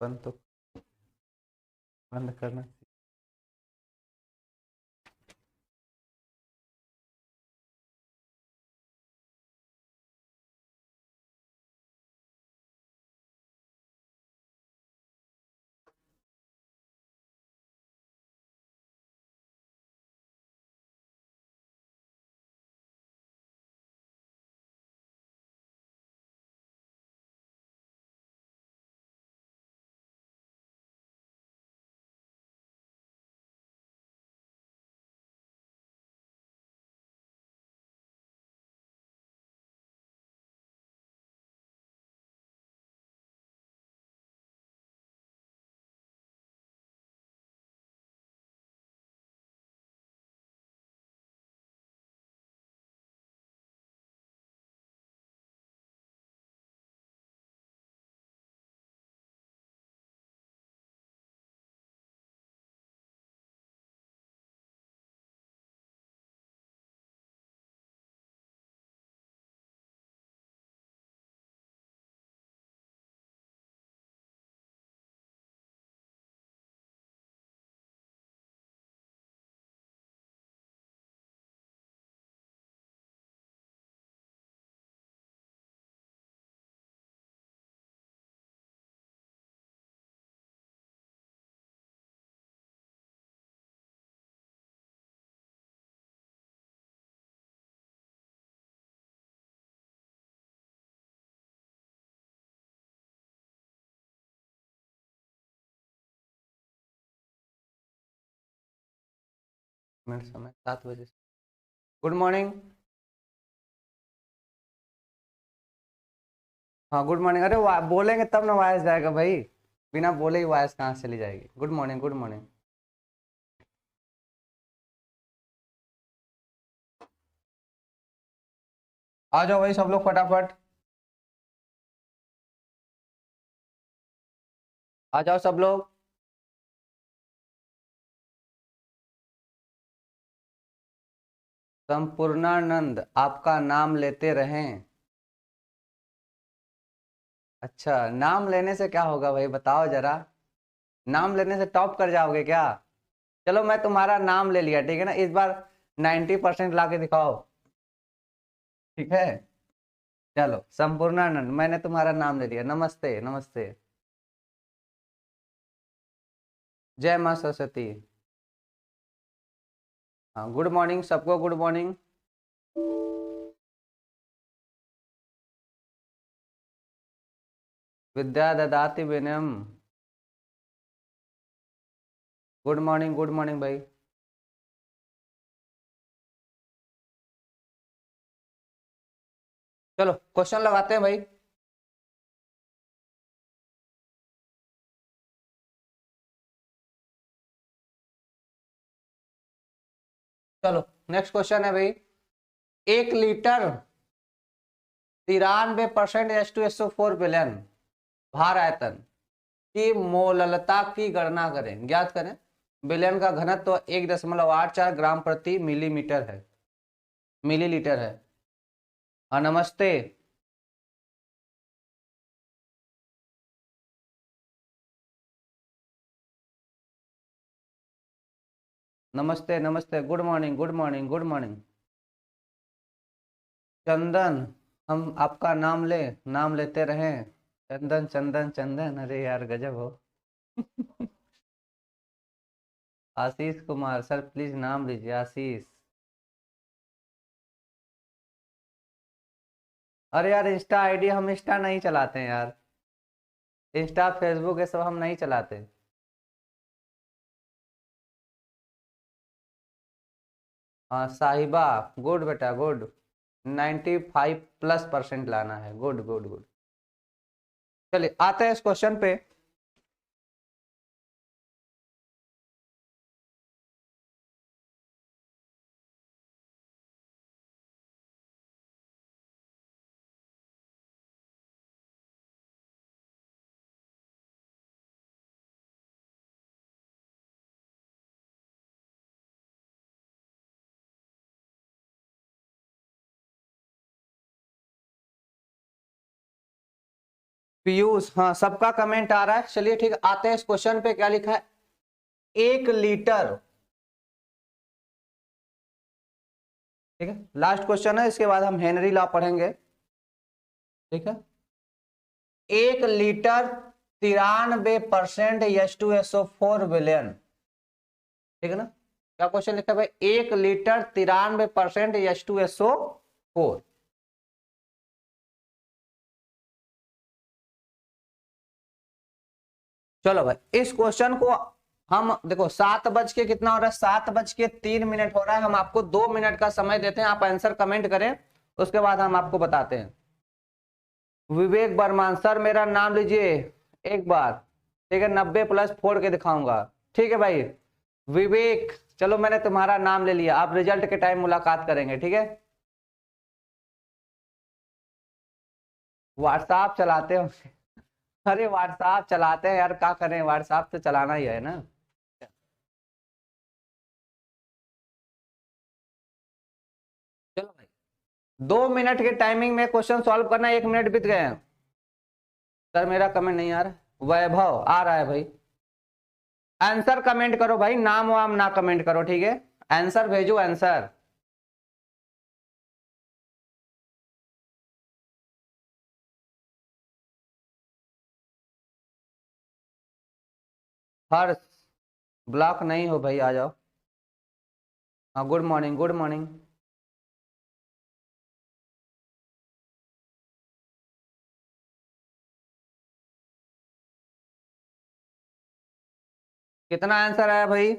बंद तो बंद करना। मिनट समय 7 बजे। Good morning. हाँ गुड मॉर्निंग। अरे बोलेंगे तब ना वॉइस जाएगा भाई, बिना बोले ही वॉइस कहाँ से चली जाएगी। Good morning good morning. आ जाओ भाई सब लोग फटाफट, आ जाओ सब लोग। संपूर्णानंद आपका नाम लेते रहें। अच्छा, नाम लेने से क्या होगा भाई बताओ जरा, नाम लेने से टॉप कर जाओगे क्या? चलो मैं तुम्हारा नाम ले लिया, ठीक है ना, इस बार 90% ला के दिखाओ, ठीक है। चलो संपूर्णानंद, मैंने तुम्हारा नाम ले लिया। नमस्ते नमस्ते। जय माँ सरस्वती। हाँ गुड मॉर्निंग सबको, गुड मॉर्निंग। विद्या ददाति विनयम। गुड मॉर्निंग भाई। चलो क्वेश्चन लगाते हैं भाई। चलो नेक्स्ट क्वेश्चन है भाई। 1 लीटर 93% H2SO4 विलयन भार आयतन की मोललता की गणना करें, ज्ञात करें। विलयन का घनत्व 1.84 ग्राम प्रति मिलीमीटर है, मिलीलीटर है। हाँ नमस्ते। नमस्ते नमस्ते, good morning good morning good morning. Chandan, हम आपका नाम ले, नाम लेते रहें। चंदन चंदन चंदन, अरे यार गजब हो। आशीष कुमार सर प्लीज नाम लीजिए, आशीष। अरे यार इंस्टा आईडी, हम इंस्टा नहीं चलाते हैं यार, इंस्टा फेसबुक ये सब हम नहीं चलाते। हाँ साहिबा, गुड बेटा गुड। 95+% लाना है, गुड गुड गुड। चलिए आते हैं इस क्वेश्चन पे। पीयूष, हाँ सबका कमेंट आ रहा है। चलिए ठीक है, आते हैं इस क्वेश्चन पे। क्या लिखा है? 1 लीटर, ठीक है लास्ट क्वेश्चन है, इसके बाद हम हेनरी लॉ पढ़ेंगे। ठीक है, 1 लीटर 93% H2SO4 विलयन, ठीक है ना। क्या क्वेश्चन लिखा है भाई? 1 लीटर 93% H2SO4। चलो भाई, इस क्वेश्चन को हम देखो 7 बज के कितना हो रहा है, 7 बज के 3 मिनट हो रहा है। हम आपको 2 मिनट का समय देते हैं, आप आंसर कमेंट करें, उसके बाद हम आपको बताते हैं। विवेक वर्मा, सर मेरा नाम लीजिए एक बार। ठीक है, 90 प्लस फोड़ के दिखाऊंगा। ठीक है भाई विवेक, चलो मैंने तुम्हारा नाम ले लिया, आप रिजल्ट के टाइम मुलाकात करेंगे। ठीक है, व्हाट्सएप चलाते हो? अरे व्हाट्सएप चलाते हैं यार, क्या करें, व्हाट्सएप तो चलाना ही है ना। चलो भाई, 2 मिनट के टाइमिंग में क्वेश्चन सॉल्व करना, 1 मिनट बीत गए हैं। सर मेरा कमेंट नहीं आ रहा। वैभव आ रहा है भाई, आंसर कमेंट करो भाई, नाम वाम ना कमेंट करो। ठीक है, आंसर भेजो आंसर। हर्ष, ब्लॉक नहीं हो भाई, आ जाओ। हाँ गुड मॉर्निंग, गुड मॉर्निंग। कितना आंसर आया भाई?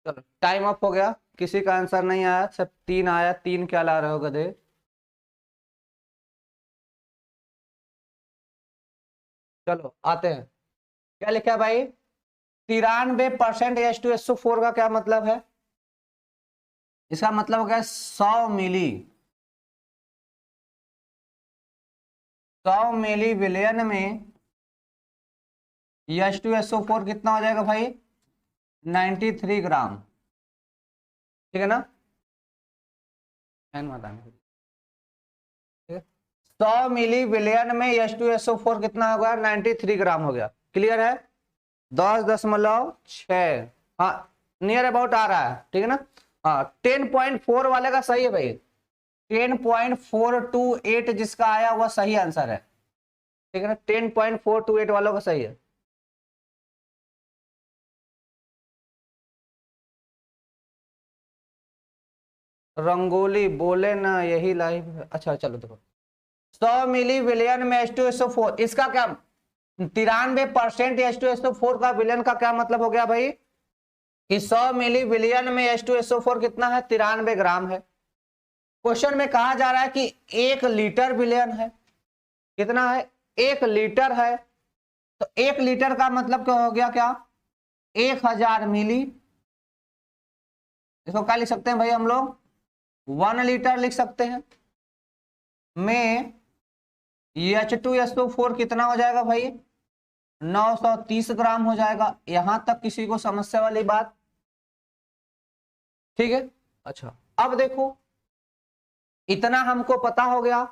चलो टाइम अप हो गया, किसी का आंसर नहीं आया, सिर्फ 3 आया। 3 क्या ला रहे हो गधे? चलो आते हैं, क्या लिखा है भाई? 93% H2SO4 का क्या मतलब है? इसका मतलब हो गया 100 मिली, 100 मिली विलियन में H2SO4 कितना हो जाएगा भाई? 93 ग्राम। ठीक है ना, 100 मिली विलियन में H2SO4 कितना होगा? 93 ग्राम हो गया। क्लियर है? 10.6, हाँ नियर अबाउट आ रहा है। ठीक है ना, हाँ 10.4 वाले का सही है भाई, 10.428 जिसका आया वह सही आंसर है। ठीक है ना, 10.428 वालों का सही है। रंगोली बोले ना यही लाइव, अच्छा चलो देखो, 100 मिली विलियन में H2SO4, इसका क्या 93% H2SO4 का विलियन का क्या मतलब हो गया भाई? कि 100 मिली विलियन में H2SO4 कितना है? 93 ग्राम है। क्वेश्चन में कहा जा रहा है कि 1 लीटर विलियन है। कितना है? 1 लीटर है, तो 1 लीटर का मतलब क्या हो गया? क्या 1000 मिली। इसको क्या लिख सकते हैं भाई हम लोग? 1 लीटर लिख सकते हैं। में H2SO4 कितना हो जाएगा भाई? 930 ग्राम हो जाएगा। यहां तक किसी को समस्या वाली बात? ठीक है, अच्छा अब देखो, इतना हमको पता हो गया।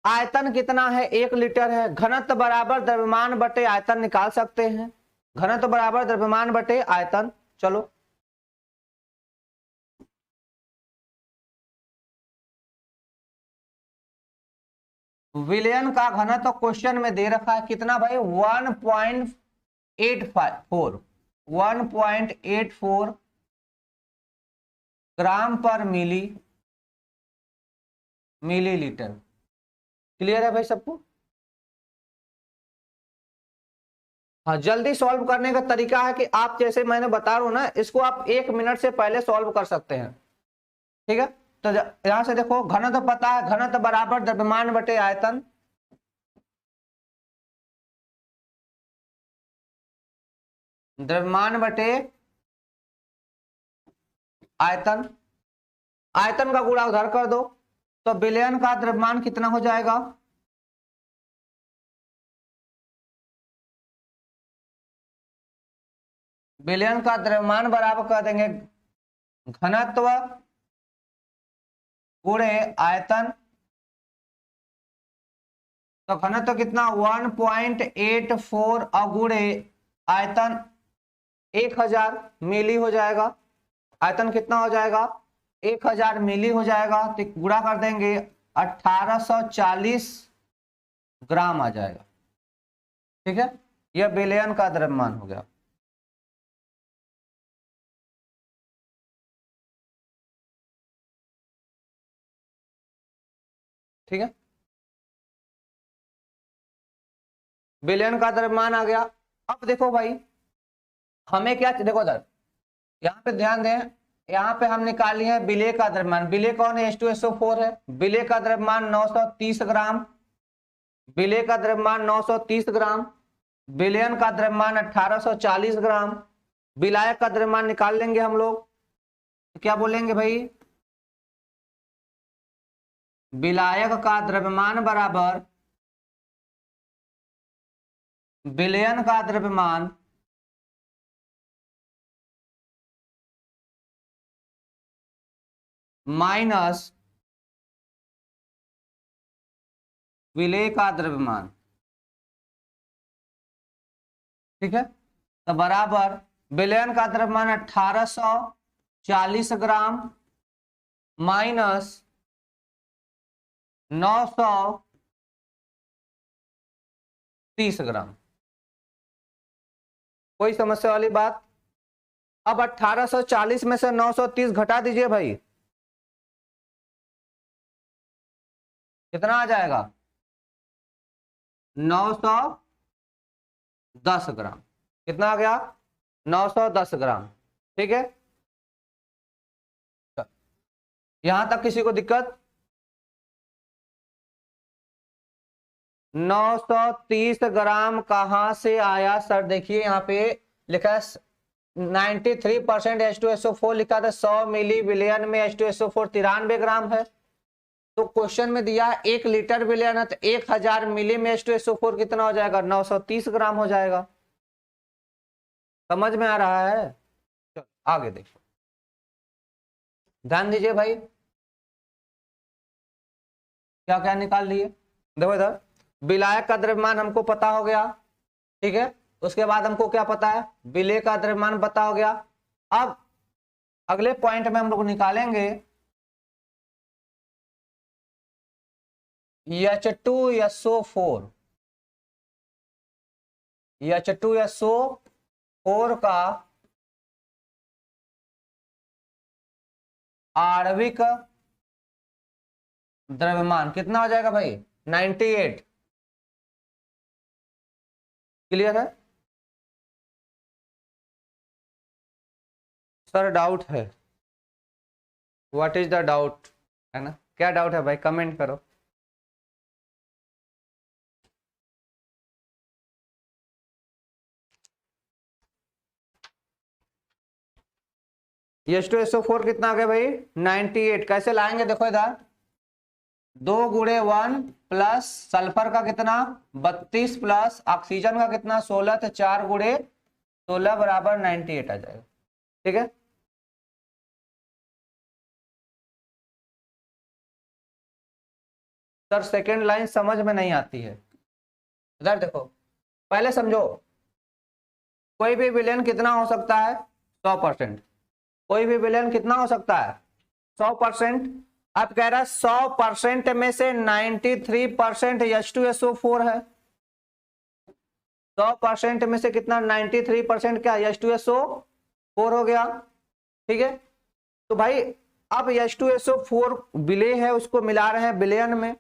आयतन कितना है? 1 लीटर है। घनत्व बराबर द्रव्यमान बटे आयतन निकाल सकते हैं। घनत्व बराबर द्रव्यमान बटे आयतन। चलो विलयन का घनत्व क्वेश्चन में दे रखा है कितना भाई? 1.84, 1.84 ग्राम पर मिलीलीटर। क्लियर है भाई सबको? हाँ जल्दी सॉल्व करने का तरीका है कि आप जैसे मैंने बता रहा हूं ना, इसको आप 1 मिनट से पहले सॉल्व कर सकते हैं। ठीक है, तो यहां से देखो, घनत्व पता है, घनत्व बराबर द्रव्यमान बटे आयतन। द्रव्यमान बटे आयतन, आयतन का गुणा उधर कर दो, तो विलयन का द्रव्यमान कितना हो जाएगा? विलयन का द्रव्यमान बराबर कर देंगे घनत्व गुणे आयतन। तो घनत्व कितना 1.84 और गुणे आयतन 1000 मिली हो जाएगा। आयतन कितना हो जाएगा? 1000 मिली हो जाएगा। तो गुणा कर देंगे 1840 ग्राम आ जाएगा। ठीक है, यह विलयन का द्रव्यमान हो गया। ठीक है, विलयन का द्रव्यमान आ गया। अब देखो भाई, हमें क्या, देखो इधर यहाँ पे ध्यान दें, यहाँ पे हम निकाली है विलेय का द्रव्यमान। विलेय कौन है? H2SO4 है। विलेय का द्रव्यमान 930 ग्राम, विलेय का द्रव्यमान 930 ग्राम, विलयन का द्रव्यमान 1840 ग्राम। विलायक का द्रव्यमान निकाल लेंगे हम लोग, क्या बोलेंगे भाई? विलायक का द्रव्यमान बराबर विलयन का द्रव्यमान माइनस विलेय का द्रव्यमान। ठीक है, तो बराबर विलयन का द्रव्यमान 1840 ग्राम माइनस 930 ग्राम। कोई समस्या वाली बात? अब 1840 में से 930 घटा दीजिए भाई, कितना आ जाएगा? 910 ग्राम। कितना आ गया? 910 ग्राम। ठीक है, यहां तक किसी को दिक्कत? 930 ग्राम कहां से आया सर? देखिए यहाँ पे लिखा है 93% H2SO4 लिखा था। 100 मिली विलयन में H2SO4 93 ग्राम है। तो क्वेश्चन में दिया 1 लीटर विलयन है, तो 1000 मिली में H2SO4 कितना हो जाएगा? 930 ग्राम हो जाएगा। समझ में आ रहा है? चलो आगे देखो, ध्यान दीजिए भाई, क्या क्या निकाल लिए। देखो इधर विलायक का द्रव्यमान हमको पता हो गया। ठीक है, उसके बाद हमको क्या पता है? विलेय का द्रव्यमान पता हो गया। अब अगले पॉइंट में हम लोग निकालेंगे H2SO4, H2SO4 का आणविक द्रव्यमान कितना हो जाएगा भाई? 98। क्लियर है सर? डाउट है? व्हाट इज द डाउट, है ना? क्या डाउट है भाई? कमेंट करो। H2SO4 कितना आ गया भाई? 98। कैसे लाएंगे? देखो इधर 2 गुणे 1 प्लस सल्फर का कितना 32 प्लस ऑक्सीजन का कितना 16, तो 4 गुणे 16 बराबर 98 आ जाएगा। ठीक है, सर सेकेंड लाइन समझ में नहीं आती है। इधर देखो, पहले समझो, कोई भी विलयन कितना हो सकता है? 100%। कोई भी विलयन कितना हो सकता है? 100%। अब कह रहा है 100% में से 93% H2SO4 है। 100% में से कितना? 93% क्या? H2SO4 हो गया। ठीक है, तो भाई अब H2SO4 विलेय है, उसको मिला रहे हैं विलयन में,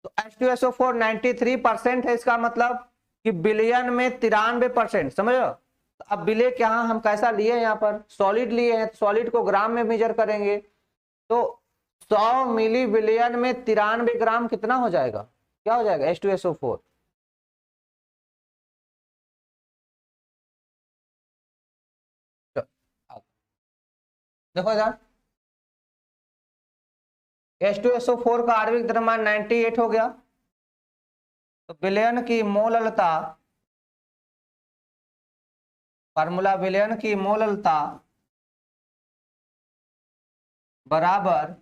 तो H2SO4 93% है। इसका मतलब कि विलयन में 93%। समझ लो? तो अब विलेय क्या हम कैसा लिए? यहाँ पर सॉलिड लिए हैं, सॉलिड को ग्राम में मेजर करेंगे, तो 100 मिली विलयन में 93 ग्राम कितना हो जाएगा? क्या हो जाएगा? H2SO4। देखो इधर H2SO4 का आणविक द्रव्यमान 98 हो गया, तो विलयन की मोललता, फार्मूला विलयन की मोललता बराबर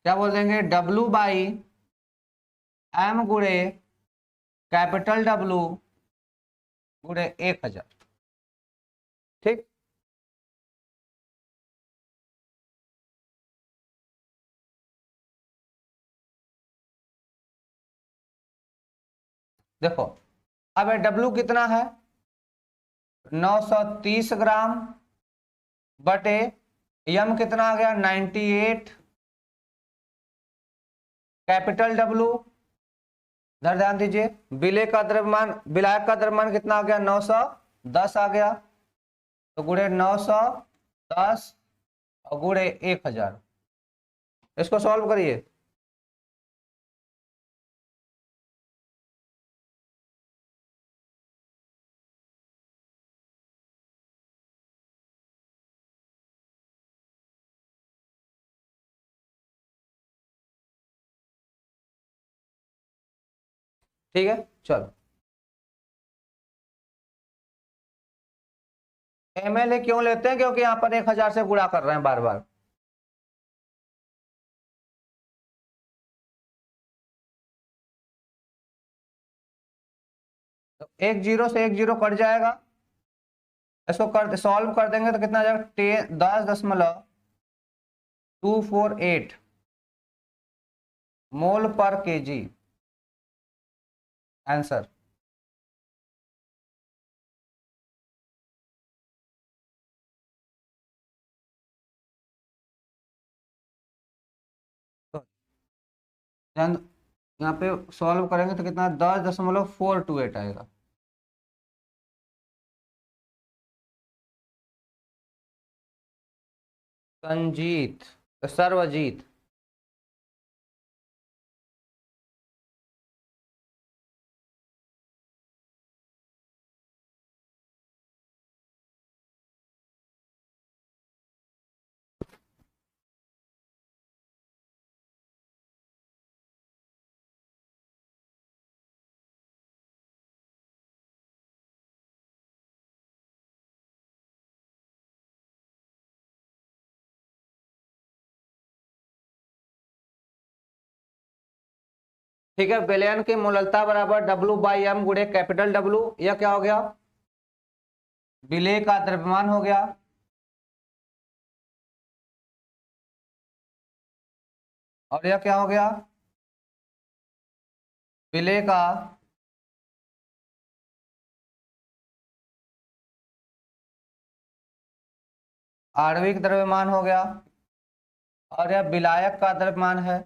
क्या बोल देंगे, W/M गुणे कैपिटल W गुणे 1000। ठीक, देखो अब W कितना है 930 ग्राम बटे M कितना आ गया 98, कैपिटल W, इधर ध्यान दीजिए, विलय का द्रव्यमान, विलायक का द्रव्यमान कितना आ गया 910 आ गया, तो गुणे 910 और गुणे 1000, इसको सॉल्व करिए। ठीक है, चलो MLA क्यों लेते हैं, क्योंकि यहाँ पर 1000 से गुणा कर रहे हैं बार बार। तो एक जीरो से एक जीरो कट जाएगा, इसको कर सॉल्व कर देंगे तो कितना आ जाएगा 10.248 मोल पर केजी, आंसर। तो यहाँ पे सॉल्व करेंगे तो कितना 10.428 आएगा। संजीत, सर्वजीत, ठीक है, विलयन की मोललता बराबर W/M गुणे कैपिटल W, यह क्या हो गया विलय का द्रव्यमान हो गया, और यह क्या हो गया विलय का आणविक द्रव्यमान हो गया, और यह विलायक का द्रव्यमान है।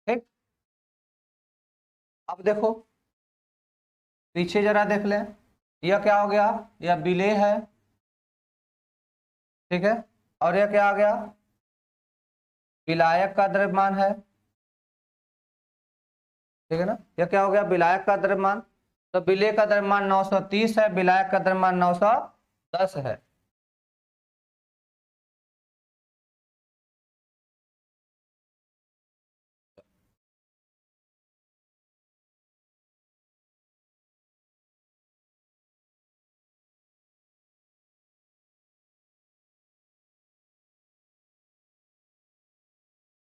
ठीक, अब देखो पीछे जरा देख लें, यह क्या हो गया, यह विलय है, ठीक है, और यह क्या आ गया विलायक का द्रव्यमान है, ठीक है ना, यह क्या हो गया विलायक का द्रव्यमान। तो विलय का द्रव्यमान 930 है, विलायक का द्रव्यमान 910 है।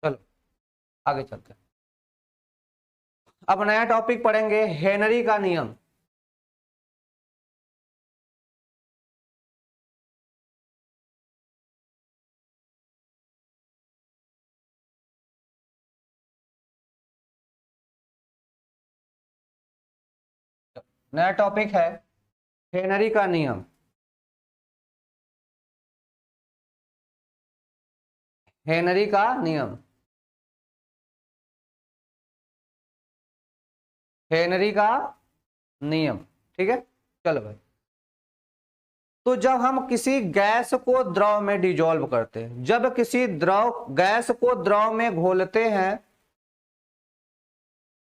चलो आगे चलते हैं, अब नया टॉपिक पढ़ेंगे हेनरी का नियम। नया टॉपिक है हेनरी का नियम। हेनरी का नियम, हेनरी का नियम, ठीक है, चलो भाई। तो जब हम किसी गैस को द्रव में डिजोल्व करते हैं, जब किसी द्रव गैस को द्रव में घोलते हैं,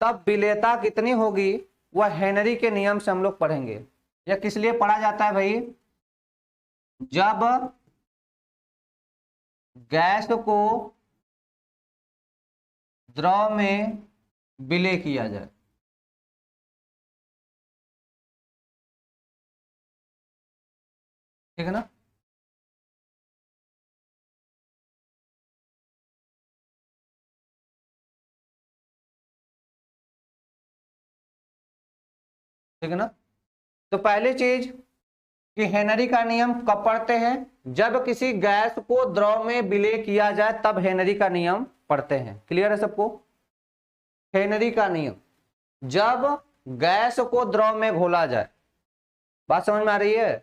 तब विलेयता कितनी होगी, वह हेनरी के नियम से हम लोग पढ़ेंगे। यह किस लिए पढ़ा जाता है भाई, जब गैस को द्रव में विलय किया जाए। ठीक है ना। ठीक है ना। तो पहली चीज कि हेनरी का नियम कब पढ़ते हैं, जब किसी गैस को द्रव में विलय किया जाए तब हेनरी का नियम पढ़ते हैं। क्लियर है सबको। हेनरी का नियम, जब गैस को द्रव में घोला जाए। बात समझ में आ रही है।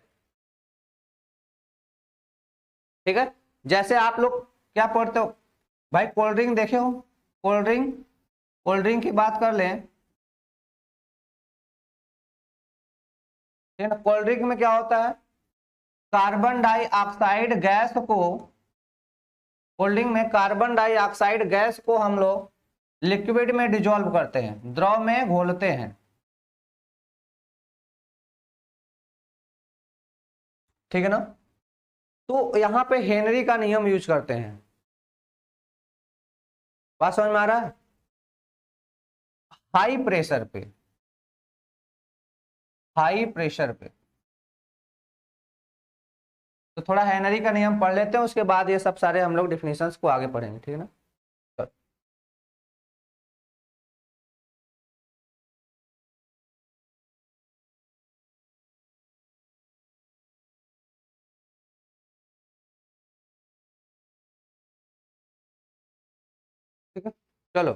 ठीक है। जैसे आप लोग क्या पढ़ते हो भाई, कोल्ड ड्रिंक देखे हो, कोल्ड ड्रिंक, कोल्ड ड्रिंक की बात कर लें। ठीक है ना। कोल्ड ड्रिंक में क्या होता है, कार्बन डाइऑक्साइड गैस को, कोल्ड ड्रिंक में कार्बन डाइऑक्साइड गैस को हम लोग लिक्विड में डिजोल्व करते हैं, द्रव में घोलते हैं। ठीक है ना। तो यहां पे हेनरी का नियम यूज करते हैं। बात समझ में आ रहा है। हाई प्रेशर पे, हाई प्रेशर पे। तो थोड़ा हेनरी का नियम पढ़ लेते हैं, उसके बाद ये सब सारे हम लोग डिफिनेशंस को आगे पढ़ेंगे। ठीक है ना। ठीक है, चलो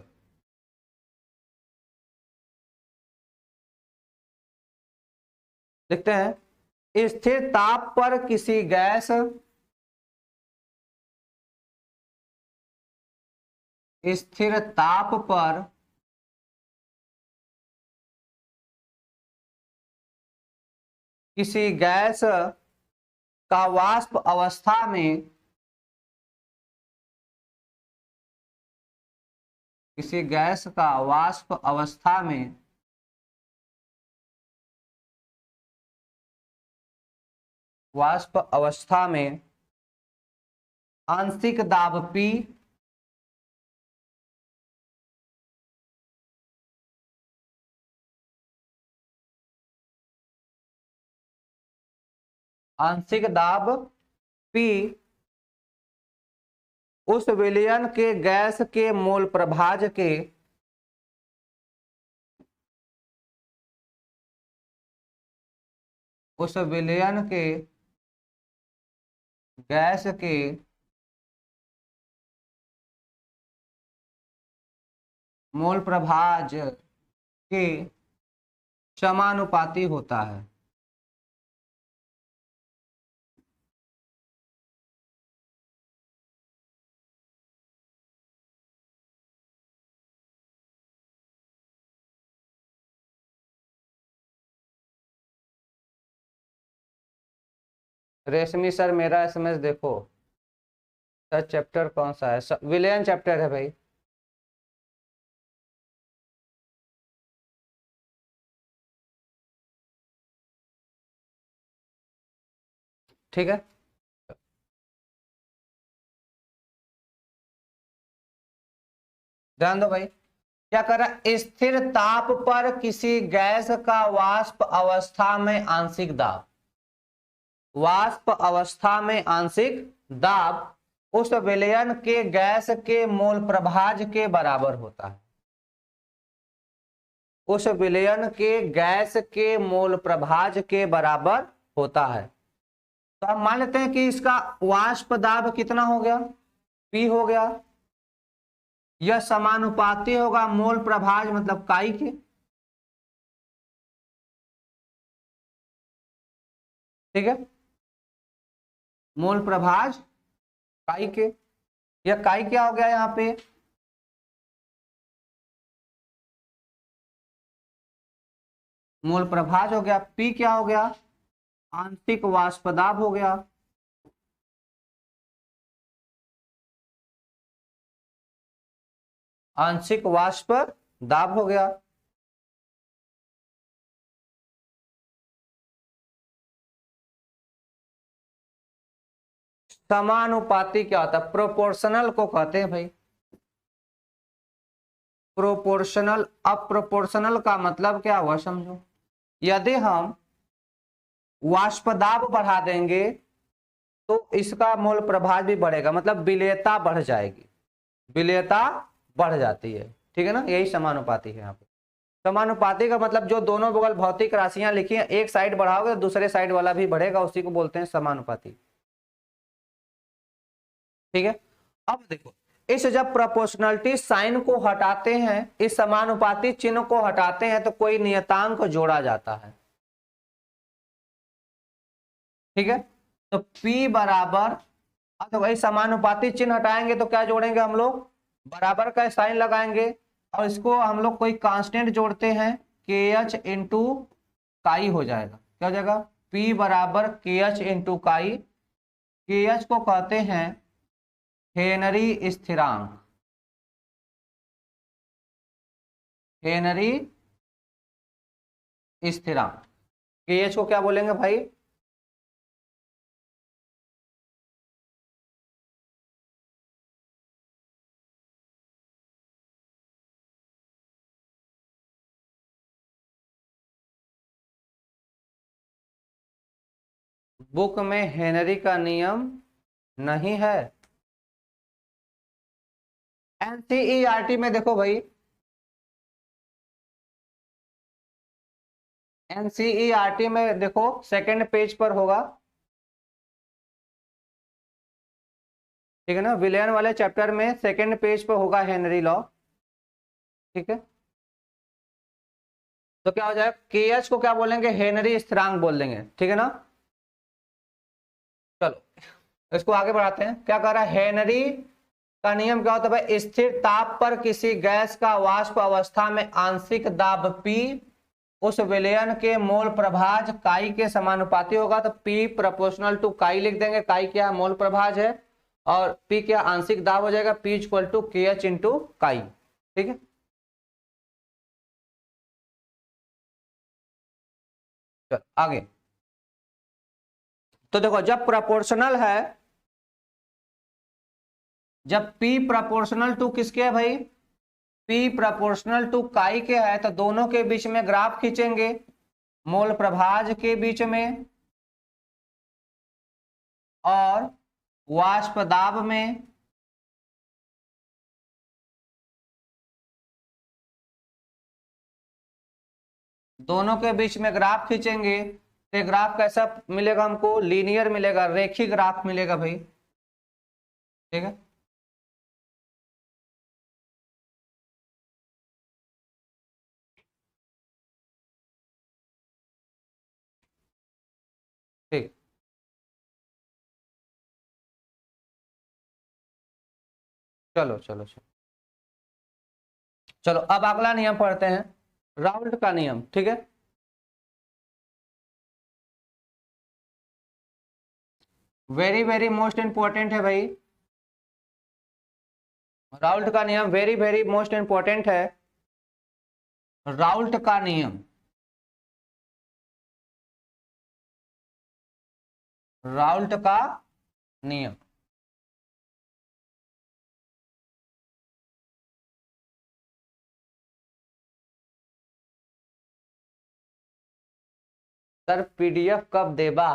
देखते हैं। स्थिर ताप पर किसी गैस, स्थिर ताप पर किसी गैस का वाष्प अवस्था में, किसी गैस का वाष्प अवस्था में वाष्प अवस्था में आंशिक दाब P, आंशिक दाब P उस विलयन के गैस के मोल प्रभाज के, उस विलयन के गैस के मोल प्रभाज के समानुपाती होता है। रेशमी सर मेरा एसएमएस देखो। सर चैप्टर कौन सा है, विलयन चैप्टर है भाई। ठीक है। ध्यान दो भाई, क्या कर रहा है, स्थिर ताप पर किसी गैस का वाष्प अवस्था में आंशिक दाब, वाष्प अवस्था में आंशिक दाब उस विलयन के गैस के मोल प्रभाज के बराबर होता है। उस विलयन के गैस के मोल प्रभाज के बराबर होता है। तो अब मान लेते हैं कि इसका वाष्प दाब कितना हो गया, P हो गया। यह समानुपाती होगा मोल प्रभाज मतलब काई के। ठीक है, मोल प्रभाज काई के। यह काई क्या हो गया यहाँ पे, मोल प्रभाज हो गया। P क्या हो गया, आंशिक वाष्प दाब हो गया। आंशिक वाष्प दाब हो गया। समानुपाती क्या होता है? प्रोपोर्शनल को कहते हैं भाई प्रोपोर्शनल। अब प्रोपोर्शनल का मतलब क्या हुआ समझो, यदि हम वाष्प दाब बढ़ा देंगे तो इसका मोल प्रभाव भी बढ़ेगा, मतलब विलेयता बढ़ जाएगी, विलेयता बढ़ जाती है, ठीक है ना, यही समानुपाती है यहाँ पे। समानुपाती का मतलब जो दोनों बगल भौतिक राशियां लिखी हैं एक साइड बढ़ाओगे तो दूसरे साइड वाला भी बढ़ेगा, उसी को बोलते हैं समानुपाती, ठीक है। अब देखो इस जब प्रोपोर्शनलिटी साइन को हटाते हैं, इस समानुपाती चिन्ह को हटाते हैं तो कोई नियतांक जोड़ा जाता है, ठीक है। तो P बराबर, तो वही समानुपाती चिन्ह हटाएंगे तो क्या जोड़ेंगे हम लोग, बराबर का साइन लगाएंगे और इसको हम लोग कोई कांस्टेंट जोड़ते हैं, के एच इंटू काई हो जाएगा, क्या हो जाएगा, P बराबर के एच इंटू काई। के एच को कहते हैं हेनरी स्थिरांक, हेनरी स्थिरांक। के एच को क्या बोलेंगे भाई, बुक में हेनरी का नियम नहीं है। एनसीईआरटी में देखो भाई, एनसीईआरटी में देखो सेकंड पेज पर होगा, ठीक है ना, विलियन वाले चैप्टर में सेकंड पेज पर होगा हेनरी लॉ, ठीक है। तो क्या हो जाएगा, के एच को क्या बोलेंगे, हेनरी स्थिरांक बोल देंगे, ठीक है ना। चलो इसको आगे बढ़ाते हैं, क्या कह रहा है, हेनरी का नियम क्या होता है भाई, स्थिर ताप पर किसी गैस का वाष्प अवस्था में आंशिक दाब P उस विलयन के मोल प्रभाज काई के समानुपाती होगा। तो P प्रोपोर्शनल टू काई लिख देंगे, काई क्या मोल प्रभाज है और P क्या आंशिक दाब हो जाएगा, P इक्वल टू के एच इंटू काई, ठीक है। चलो आगे, तो देखो जब प्रोपोर्शनल है, जब P प्रोपोर्शनल टू किसके है भाई, P प्रोपोर्शनल टू काई के है तो दोनों के बीच में ग्राफ खींचेंगे, मोल प्रभाज के बीच में और वाष्प दाब में, दोनों के बीच में ग्राफ खींचेंगे तो ग्राफ कैसा मिलेगा हमको, लीनियर मिलेगा, रेखीय ग्राफ मिलेगा भाई, ठीक है। ठीक, चलो चलो चलो चलो अब अगला नियम पढ़ते हैं, राउल्ट का नियम, ठीक है। वेरी वेरी मोस्ट इंपॉर्टेंट है भाई, राउल्ट का नियम वेरी वेरी मोस्ट इंपॉर्टेंट है। राउल्ट का नियम, राउल्ट का नियम, सर पीडीएफ कब देबा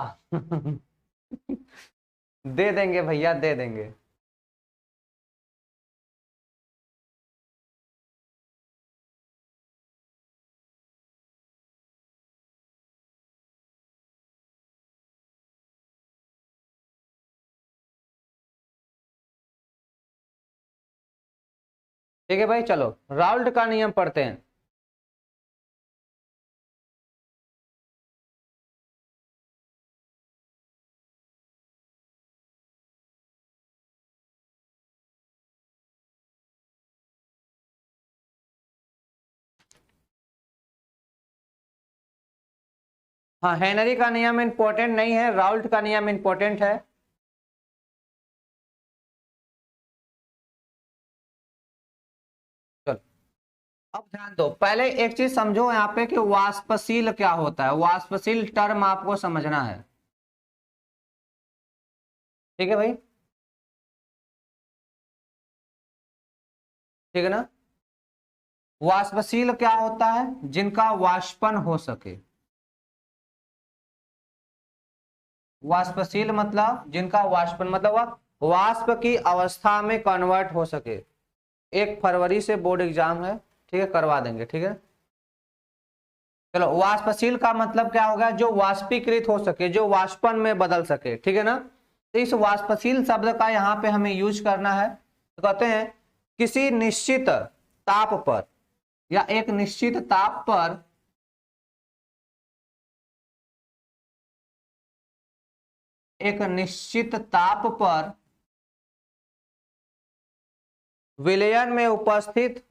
दे देंगे भैया, दे देंगे। ठीक है भाई, चलो राउल्ट का नियम पढ़ते हैं। हाँ हेनरी का नियम इंपॉर्टेंट नहीं है, राउल्ट का नियम इंपॉर्टेंट है। चलो अब ध्यान दो, पहले एक चीज समझो यहाँ पे कि वाष्पशील क्या होता है, वाष्पशील टर्म आपको समझना है। ठीक है भाई, ठीक है ना। वाष्पशील क्या होता है? जिनका वाष्पन हो सके। वाष्पशील मतलब जिनका वाष्पन मतलब वह वाष्प की अवस्था में कन्वर्ट हो सके। 1 फरवरी से बोर्ड एग्जाम है, ठीक है, करवा देंगे, ठीक है। चलो, वाष्पशील का मतलब क्या होगा? जो वाष्पीकृत हो सके, जो वाष्पन में बदल सके, ठीक है ना। तो इस वाष्पशील शब्द का यहाँ पे हमें यूज करना है। तो कहते हैं किसी निश्चित ताप पर या एक निश्चित ताप पर एक निश्चित ताप पर विलयन में उपस्थित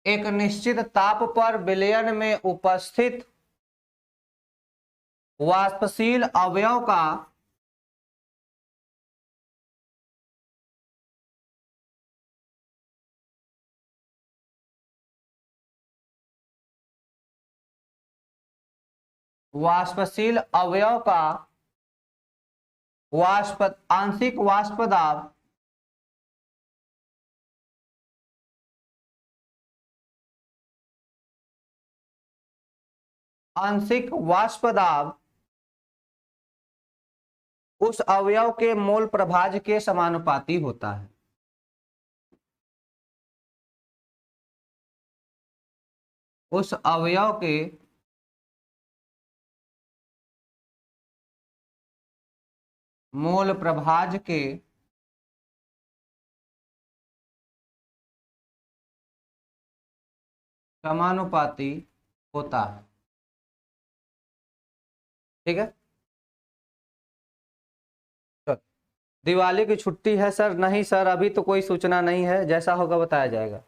एक निश्चित ताप पर विलयन में उपस्थित वाष्पशील अवयव का वाष्पशील अवयव का आंशिक वाष्प दाब आंशिक वाष्प दाब उस अवयव के मोल प्रभाज के समानुपाती होता है। उस अवयव के मोल प्रभाज के समानुपाती होता है। ठीक है। चलो, दिवाली की छुट्टी है सर? नहीं सर, अभी तो कोई सूचना नहीं है, जैसा होगा बताया जाएगा।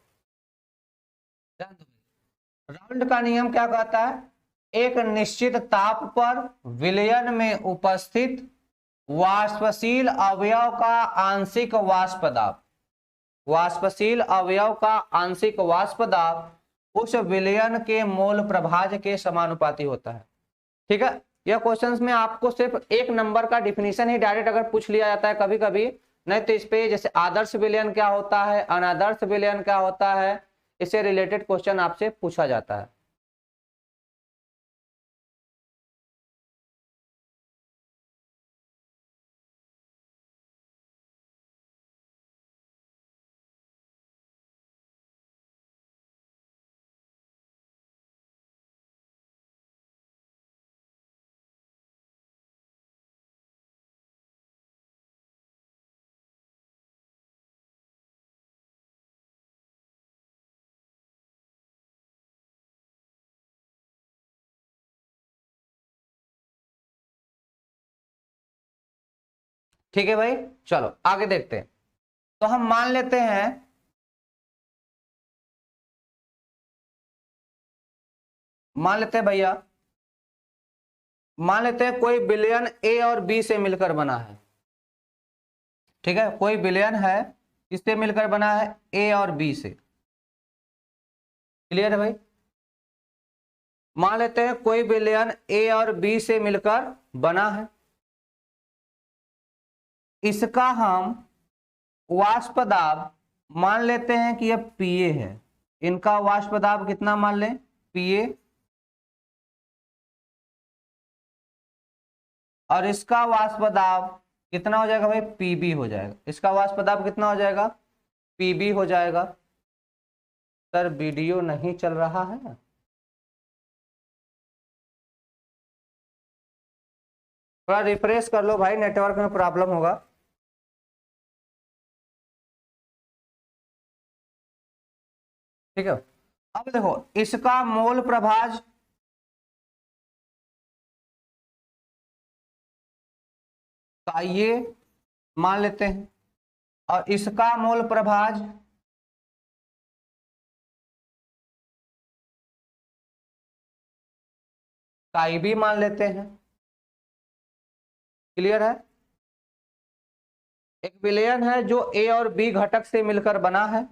राउंड का नियम क्या कहता है? एक निश्चित ताप पर विलयन में उपस्थित वाष्पशील अवयव का आंशिक वाष्प दाब, वाष्पशील अवयव का आंशिक वाष्प दाब उस विलयन के मोल प्रभाज के समानुपाती होता है। ठीक है। यह क्वेश्चंस में आपको सिर्फ 1 नंबर का डिफिनीशन ही डायरेक्ट अगर पूछ लिया जाता है कभी कभी, नहीं तो इस पे जैसे आदर्श विलयन क्या होता है, अनादर्श विलयन क्या होता है, इससे रिलेटेड क्वेश्चन आपसे पूछा जाता है। ठीक है भाई, चलो आगे देखते हैं। तो हम मान लेते हैं भैया, मान लेते हैं कोई विलयन ए और बी से मिलकर बना है। ठीक है, कोई विलयन है, किससे मिलकर बना है? ए और बी से। क्लियर है भाई? मान लेते हैं कोई विलयन ए और बी से मिलकर बना है, इसका हम वाष्प दाब मान लेते हैं कि यह पीए है। इनका वाष्प दाब कितना मान लें? पीए। और इसका वाष्प दाब कितना हो जाएगा भाई? पीबी हो जाएगा। इसका वाष्प दाब कितना हो जाएगा? पीबी हो जाएगा। सर वीडियो नहीं चल रहा है? थोड़ा रिफ्रेश कर लो भाई, नेटवर्क में प्रॉब्लम होगा। ठीक है। अब देखो, इसका मोल प्रभाज का ये मान लेते हैं, और इसका मोल प्रभाज का भी मान लेते हैं। क्लियर है? एक विलयन है जो ए और बी घटक से मिलकर बना है।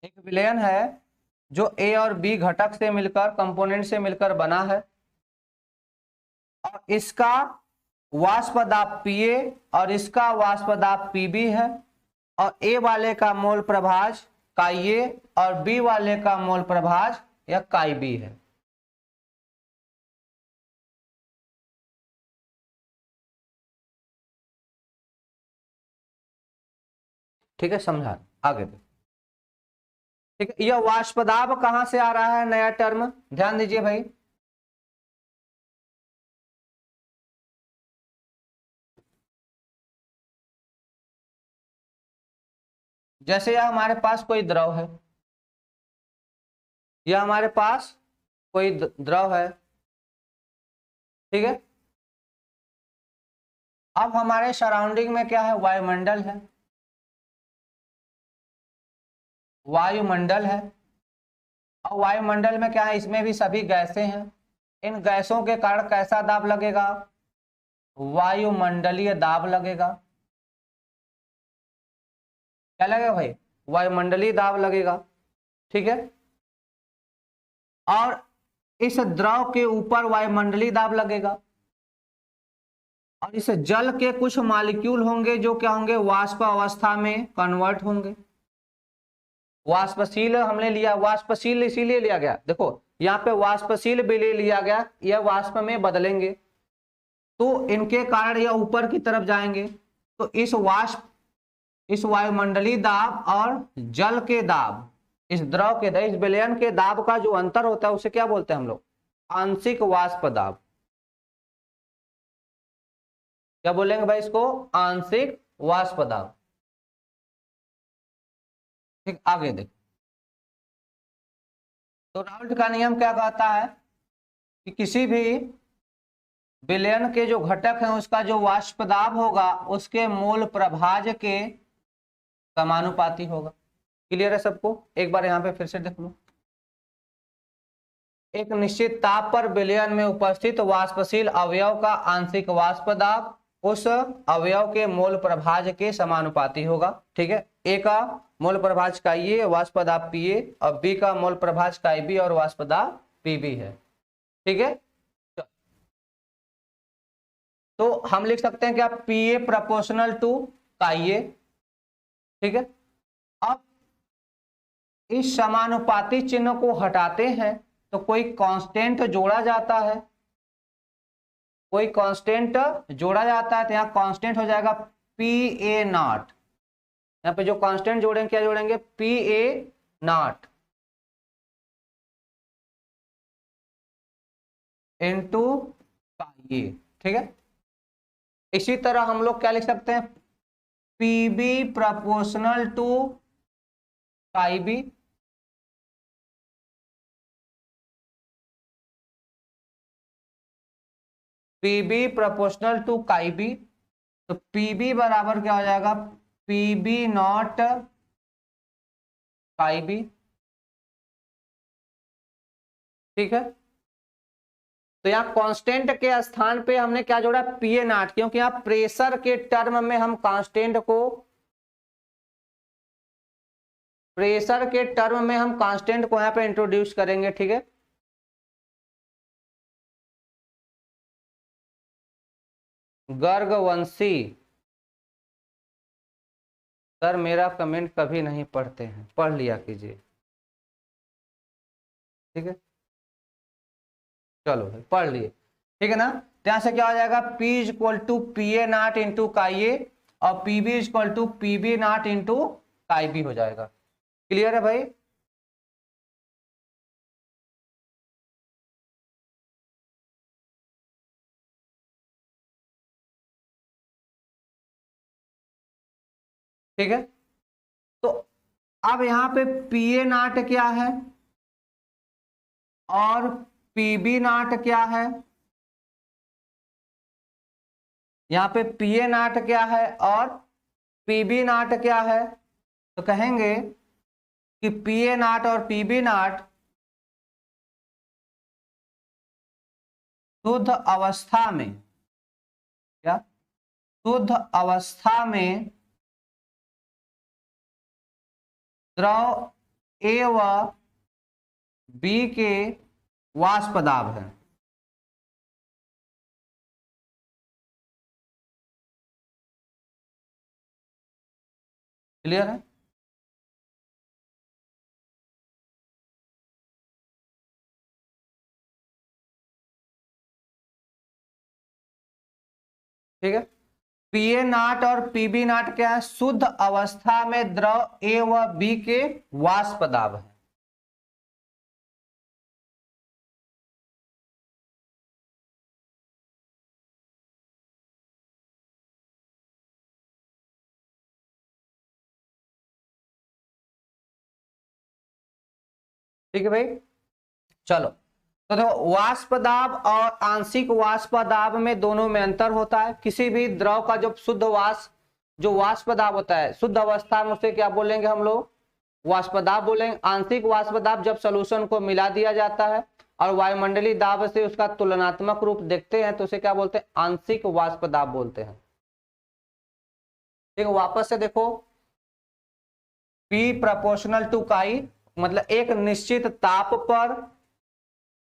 एक विलयन है जो ए और बी घटक से मिलकर, कंपोनेंट से मिलकर बना है, और इसका वाष्प दाब Pa और इसका वाष्प दाब Pb है, और ए वाले का मोल प्रभाज Ka और बी वाले का मोल प्रभाज या Kb है। ठीक है, समझा? आगे देखो। ठीक है, यह वाष्प दाब कहां से आ रहा है? नया टर्म ध्यान दीजिए भाई। जैसे यह हमारे पास कोई द्रव है, यह हमारे पास कोई द्रव है, ठीक है। अब हमारे सराउंडिंग में क्या है? वायुमंडल है, वायुमंडल है। और वायुमंडल में क्या है? इसमें भी सभी गैसें हैं। इन गैसों के कारण कैसा दाब लगेगा? वायुमंडलीय दाब लगेगा। क्या लगेगा भाई? वायुमंडलीय दाब लगेगा, ठीक है। और इस द्रव के ऊपर वायुमंडलीय दाब लगेगा, और इस जल के कुछ मॉलिक्यूल होंगे जो क्या होंगे? वाष्प अवस्था में कन्वर्ट होंगे। वाष्पशील हमने लिया, वाष्पशील इसीलिए लिया गया, देखो यहाँ पे वाष्पशील भी ले लिया गया, यह वाष्प में बदलेंगे तो इनके कारण यह ऊपर की तरफ जाएंगे। तो इस वायुमंडलीय दाब और जल के दाब, इस द्रव के दाब, इस विलयन के दाब का जो अंतर होता है उसे क्या बोलते हैं हम लोग? आंशिक वाष्प दाब। क्या बोलेंगे भाई इसको? आंशिक वाष्प दाब। ठीक, आगे देखो। तो राउल्ट का नियम क्या कहता है कि किसी भी विलयन के जो घटक हैं उसका जो वाष्प दाब होगा उसके मोल प्रभाज के समानुपाती होगा। क्लियर है सबको? एक बार यहाँ पे फिर से देख लो। एक निश्चित ताप पर विलयन में उपस्थित वाष्पशील अवयव का आंशिक वाष्प दाब उस अवयव के मोल प्रभाज के समानुपाती होगा, ठीक है। ए का मोल प्रभाज का ये वाष्प दाब Pa और बी का मोल प्रभाज का Ib और वाष्प दाब Pb है, ठीक है। तो हम लिख सकते हैं क्या? Pa प्रोपोर्शनल टू Ka, ठीक है। अब इस समानुपाती चिन्ह को हटाते हैं तो कोई कांस्टेंट जोड़ा जाता है, कोई कांस्टेंट जोड़ा जाता है, तो यहाँ कांस्टेंट हो जाएगा Pa नॉट। यहाँ पे जो कांस्टेंट जोड़ेंगे क्या जोड़ेंगे? Pa नॉट इंटू ये, ठीक है। इसी तरह हम लोग क्या लिख सकते हैं? Pb proportional to Kb, Pb proportional to Kb, तो Pb बराबर क्या हो जाएगा? Pb नॉट Kb, ठीक है। तो यहाँ कांस्टेंट के स्थान पे हमने क्या जोड़ा? Pa नॉट, क्योंकि यहाँ प्रेशर के टर्म में हम कांस्टेंट को, प्रेशर के टर्म में हम कांस्टेंट को यहाँ पे इंट्रोड्यूस करेंगे, ठीक है। गर्गवंशी सर मेरा कमेंट कभी नहीं पढ़ते हैं, पढ़ लिया कीजिए, ठीक है। चलो भाई पढ़ लिए, ठीक है ना। यहाँ से क्या हो जाएगा? P equal to Pa naught into Ka और Pb equal to Pb naught into Kb हो जाएगा। क्लियर है भाई? ठीक है। तो अब यहाँ पे Pa नॉट क्या है और Pb नॉट क्या है? यहाँ पे Pa नॉट क्या है और Pb नॉट क्या है? तो कहेंगे कि Pa नॉट और Pb नॉट शुद्ध अवस्था में, क्या, शुद्ध अवस्था में द्रव ए व बी के वाष्प दाब है। क्लियर है? ठीक है, पीए नाट और पीबी नाट क्या है, शुद्ध अवस्था में द्रव ए व बी के वाष्प दाब है। ठीक है भाई, चलो तो देखो वाष्प दाब और आंशिक वाष्प दाब में दोनों में अंतर होता है। किसी भी द्रव का जो शुद्ध वाष्प, जो वाष्प दाब होता है शुद्ध अवस्था में, उसे क्या बोलेंगे हम लोग, वाष्प दाब बोलेंगे। आंशिक वाष्प दाब जब सॉल्यूशन को मिला दिया जाता है और वायुमंडलीय दाब से उसका तुलनात्मक रूप देखते हैं तो उसे क्या बोलते हैं, आंशिक वाष्प दाब बोलते हैं। ठीक है, वापस से देखो, P प्रोपोर्शनल टू काई, मतलब एक निश्चित ताप पर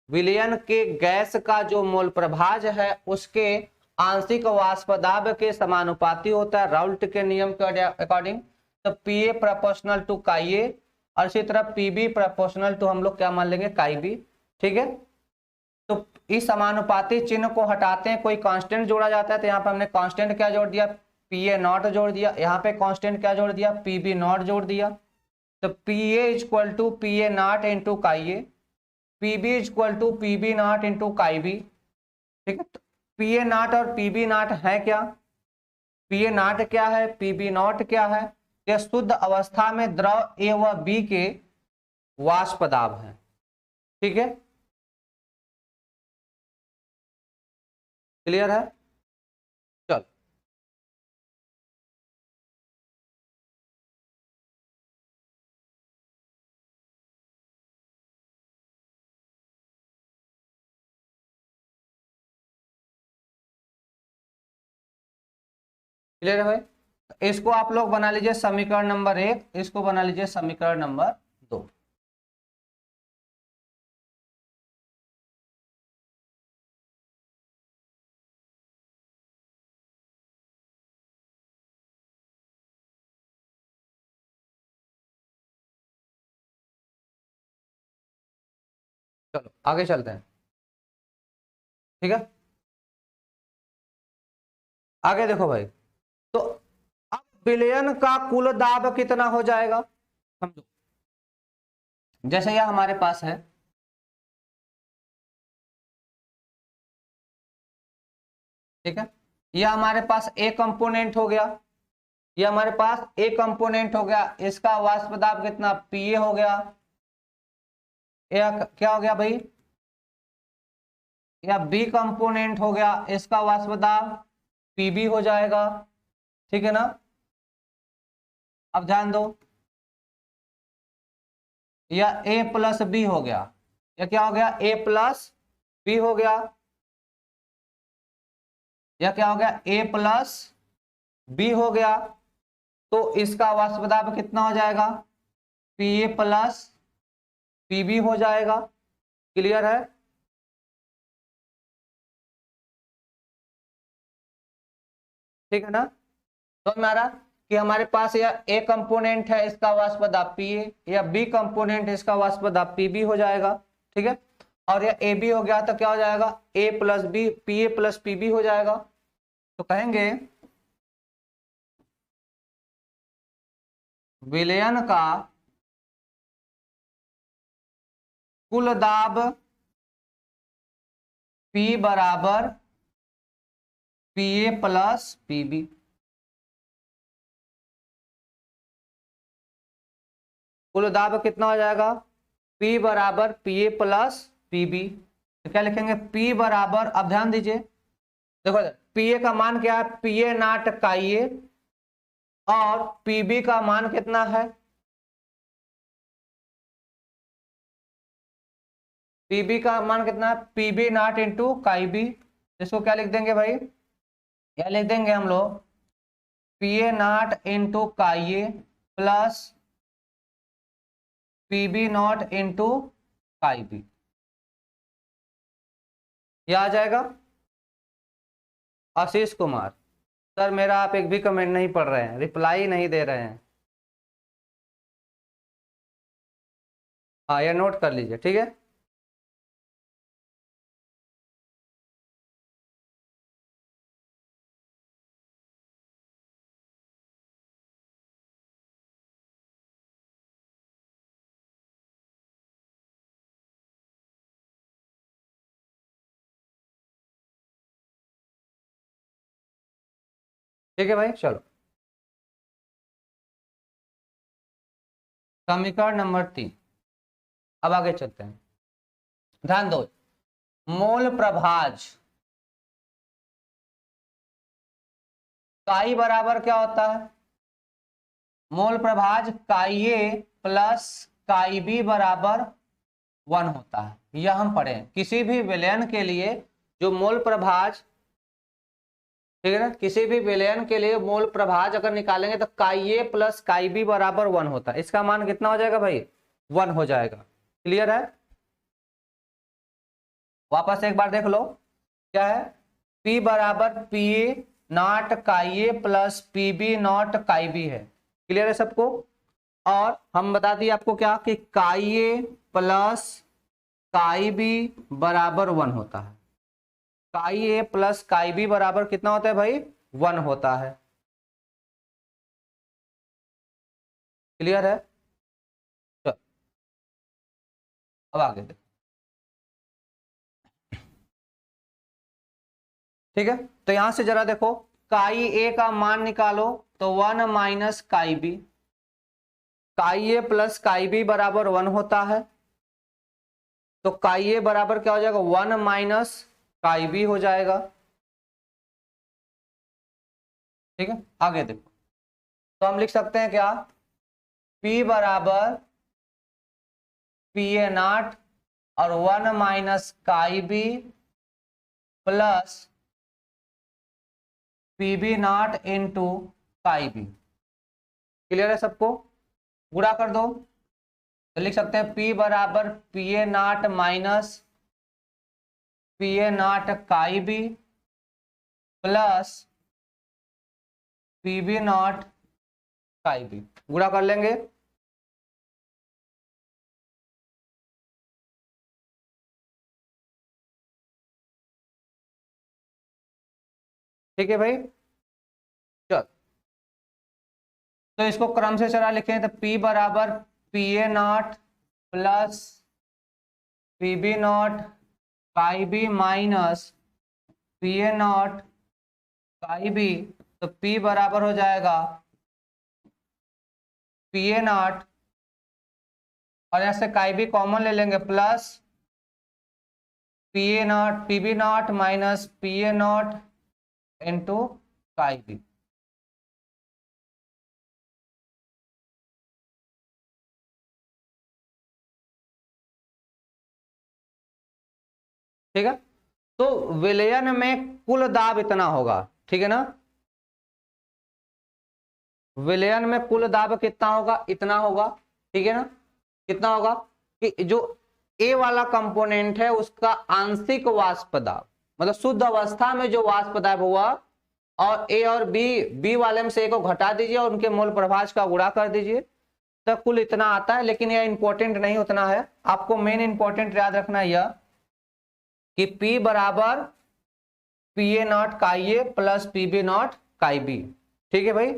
विलयन के गैस का जो मोल प्रभाज है उसके आंशिक वाष्प दाब के समानुपाती होता है राउल्ट के नियम के अकॉर्डिंग। तो Pa प्रोपोर्शनल टू काई ए, और इसी तरह Pb प्रोपोर्शनल टू हम लोग क्या मान लेंगे, काई बी। ठीक है, तो इस समानुपाती चिन्ह को हटाते हैं, कोई कांस्टेंट जोड़ा जाता है, तो यहाँ पे हमने कांस्टेंट क्या जोड़ दिया, Pa नॉट जोड़ दिया, यहाँ पे कांस्टेंट क्या जोड़ दिया, Pb नॉट जोड़ दिया। तो Pa equal to Pa naught into chi A, Pb equal to Pb naught into chi B. ठीक है, तो Pa नॉट और Pb नॉट है क्या, Pa नॉट क्या है, Pb नॉट क्या है, यह शुद्ध अवस्था में द्रव ए व बी के वाष्प दाब है। ठीक है, क्लियर है? चल, क्लियर है भाई? इसको आप लोग बना लीजिए समीकरण नंबर 1, इसको बना लीजिए समीकरण नंबर 2। चलो आगे चलते हैं। ठीक है, आगे देखो भाई, तो अब विलयन का कुल दाब कितना हो जाएगा, समझो। जैसे यह हमारे पास है, ठीक है, यह हमारे पास ए कंपोनेंट हो गया, ये हमारे पास ए कंपोनेंट हो गया, इसका वाष्प दाब कितना, Pa हो गया, या क्या हो गया भाई, या बी कंपोनेंट हो गया, इसका वाष्प दाब Pb हो जाएगा। ठीक है ना, अब ध्यान दो, या ए प्लस बी हो गया, या क्या हो गया, ए प्लस बी हो गया, या क्या हो गया, ए प्लस बी हो गया, तो इसका वाष्प दाब कितना हो जाएगा, Pa प्लस Pb हो जाएगा। क्लियर है? ठीक है ना, तो हमारा कि हमारे पास यह ए कंपोनेंट है, इसका वाष्प दाब Pa, या बी कंपोनेंट इसका वाष्प दाब Pb हो जाएगा। ठीक है, और यह ए बी हो गया तो क्या हो जाएगा, A plus B, Pa plus Pb हो जाएगा। तो कहेंगे विलयन का कुल दाब P बराबर Pa प्लस Pb। कुल दाब कितना हो जाएगा, P बराबर Pa प्लस Pb। तो क्या लिखेंगे, P बराबर, अब ध्यान दीजिए, देखो Pa का मान क्या है, Pa नाट काई ए, और Pb का मान कितना है, Pb का मान कितना है, Pb naught into chi B. इसको क्या लिख देंगे भाई, क्या लिख देंगे हम लोग, P A naught into chi A plus P B naught into chi B, ये आ जाएगा। आशीष कुमार, सर मेरा आप एक भी कमेंट नहीं पढ़ रहे हैं, रिप्लाई नहीं दे रहे हैं। हाँ ये नोट कर लीजिए, ठीक है। ठीक है भाई, चलो समीकरण नंबर 3, अब आगे चलते हैं। ध्यान दो, मोल प्रभाज काई बराबर क्या होता है, मोल प्रभाज काई ए प्लस काई बी बराबर 1 होता है। यह हम पढ़े किसी भी विलयन के लिए जो मोल प्रभाज, ठीक है ना, किसी भी विलयन के लिए मोल प्रभाज अगर निकालेंगे तो काई ए प्लस काई बी बराबर 1 होता है। इसका मान कितना हो जाएगा भाई, 1 हो जाएगा। क्लियर है, वापस एक बार देख लो, क्या है, P बराबर पी ए नॉट काई ए plus P B naught chi B है। क्लियर है सबको। और हम बता दिए आपको क्या, कि काई ए प्लस काई बी बराबर 1 होता है। काई ए प्लस काई बी बराबर कितना होता है भाई, 1 होता है। क्लियर है, चलो अब आगे देखो। ठीक है, तो यहां से जरा देखो, काई ए का मान निकालो तो 1 माइनस काई बी, काई ए प्लस काई बी बराबर 1 होता है। तो काई ए बराबर क्या हो जाएगा, 1 माइनस काई बी हो जाएगा। ठीक है, आगे देखो, तो हम लिख सकते हैं क्या, P बराबर पी ए नॉट और 1 minus chi B plus P B naught into chi B. Clear है सबको, गुणा कर दो तो लिख सकते हैं P बराबर P A naught minus P A naught chi B plus P B naught chi B, गुणा कर लेंगे। ठीक है भाई, चल तो इसको क्रम से चला लिखें तो P बराबर P A naught plus P B naught chi B minus P A naught chi B, तो P बराबर हो जाएगा पी ए नॉट और यहाँ से काई बी कॉमन ले लेंगे plus P A naught P B naught minus P A naught into chi B. ठीक है, तो विलयन में कुल दाब इतना होगा, ठीक है ना, विलयन में कुल दाब कितना होगा, इतना होगा। ठीक है ना, कितना होगा कि जो ए वाला कंपोनेंट है उसका आंशिक वाष्प दाब, मतलब शुद्ध अवस्था में जो वाष्प दाब हुआ, और ए और बी वाले में से ए को घटा दीजिए और उनके मोल प्रभाज का गुणा कर दीजिए, तो कुल इतना आता है। लेकिन यह इंपॉर्टेंट नहीं उतना है, आपको मेन इंपॉर्टेंट याद रखना यह कि P बराबर पी ए नॉट काई ए plus P B naught chi B. ठीक है भाई,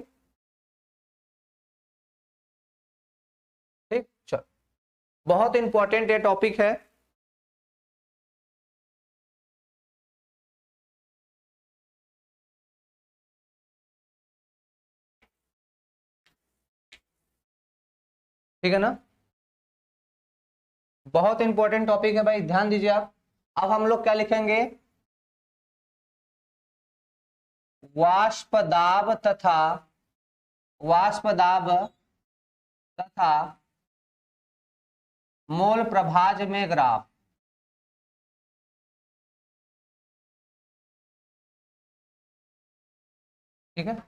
ठीक, चलो बहुत इंपॉर्टेंट ये टॉपिक है। ठीक है ना, बहुत इंपॉर्टेंट टॉपिक है भाई, ध्यान दीजिए आप। अब हम लोग क्या लिखेंगे, वाष्प दाब तथा वाष्प दाब तथा मोल प्रभाज में ग्राफ। ठीक है,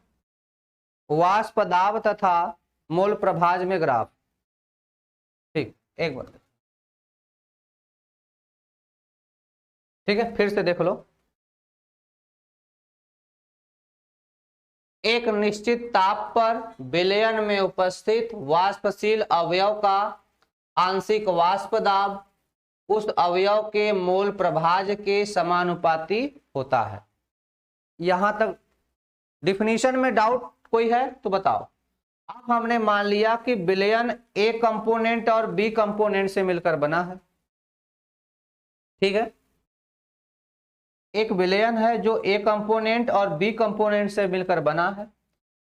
वाष्प दाब तथा मोल प्रभाज में ग्राफ। ठीक, एक बार ठीक है, फिर से देख लो। एक निश्चित ताप पर विलयन में उपस्थित वाष्पशील अवयव का आंशिक वाष्प दाब उस अवयव के मोल प्रभाज के समानुपाती होता है। यहां तक डिफिनीशन में डाउट कोई है तो बताओ। अब हमने मान लिया कि विलयन ए कंपोनेंट और बी कंपोनेंट से मिलकर बना है, ठीक है। एक विलयन है जो ए कंपोनेंट और बी कंपोनेंट से मिलकर बना है।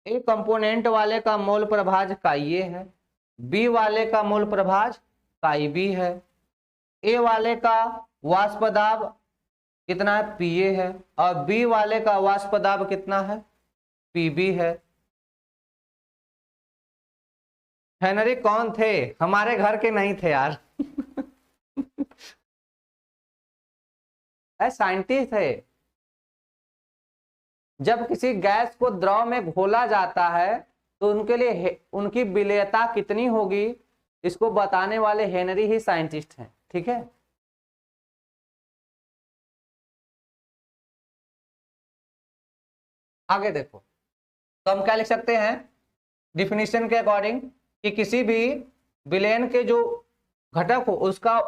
ए कंपोनेंट वाले का मोल प्रभाज काई ए है, बी वाले का मोल प्रभाज काई बी है। ए वाले का वाष्प दाब कितना है, पी ए है, और बी वाले का वाष्प दाब कितना है, पी बी है। हेनरी कौन थे, हमारे घर के नहीं थे यार साइंटिस्ट थे। जब किसी गैस को द्रव में घोला जाता है तो उनके लिए उनकी विलेयता कितनी होगी इसको बताने वाले हेनरी ही साइंटिस्ट हैं, ठीक है। आगे देखो, तो हम क्या लिख सकते हैं डिफिनीशन के अकॉर्डिंग कि किसी भी विलयन के जो घटक हो उसका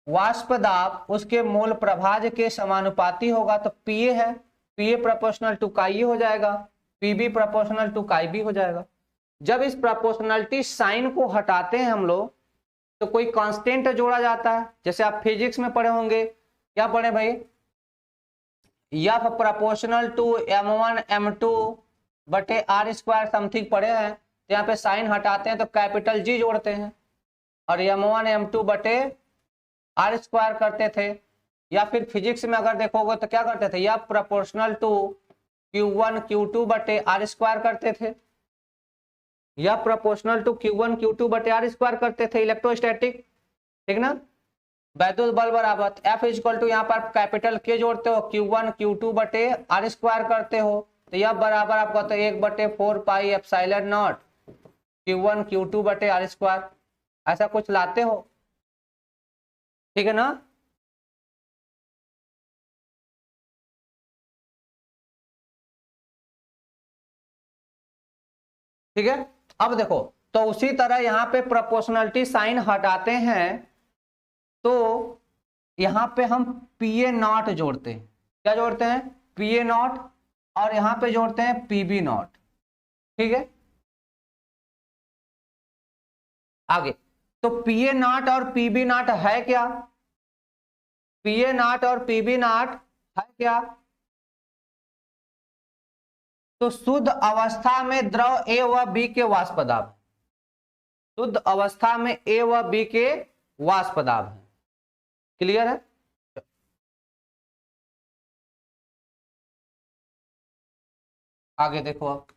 वाष्प दाब उसके मोल प्रभाज के समानुपाती होगा। तो पीए है, पीए प्रोपोर्शनल टू काई हो जाएगा, पीबी प्रोपोर्शनल टू काई बी हो जाएगा। जब इस प्रोपोर्शनलिटी साइन को हटाते हैं हम लोग तो कोई कांस्टेंट जोड़ा जाता है। जैसे आप फिजिक्स में पढ़े होंगे, क्या पढ़े भाई, F proportional to m1 m2 बटे आर स्क्वायर समथिंग पढ़े हैं। तो यहाँ पे साइन हटाते हैं तो कैपिटल जी जोड़ते हैं और m1 m2 बटे आर स्क्वायर करते थे। या फिर फिजिक्स में अगर देखोगे तो क्या करते थे, या प्रोपोर्शनल टू q1 q2 बटे आर स्क्वायर करते थे, या प्रोपोर्शनल टू q1 q2 बटे आर स्क्वायर करते थे इलेक्ट्रोस्टैटिक, ठीक ना। वैद्युत बल बराबर F इक्वल टू यहाँ पर कैपिटल के जोड़ते हो q1 q2 बटे आर स्क्वायर करते हो तो यह बराबर आपको तो 1/4 pi epsilon not q1 q2 बटे आर स्क्वायर, ऐसा कुछ लाते हो, ठीक है ना। ठीक है, अब देखो तो उसी तरह यहाँ पे प्रोपोर्शनलिटी साइन हटाते हैं तो यहाँ पे हम पीए नॉट जोड़ते हैं। क्या जोड़ते हैं, पीए नॉट, और यहाँ पे जोड़ते हैं पीबी नॉट, ठीक है। आगे तो पीए नॉट और पीबी नॉट है क्या, पीए नॉट और पीबी नॉट है क्या, तो शुद्ध अवस्था में द्रव ए व बी के वाष्प दाब, शुद्ध अवस्था में ए व बी के वाष्प दाब है। क्लियर है। आगे देखो आप,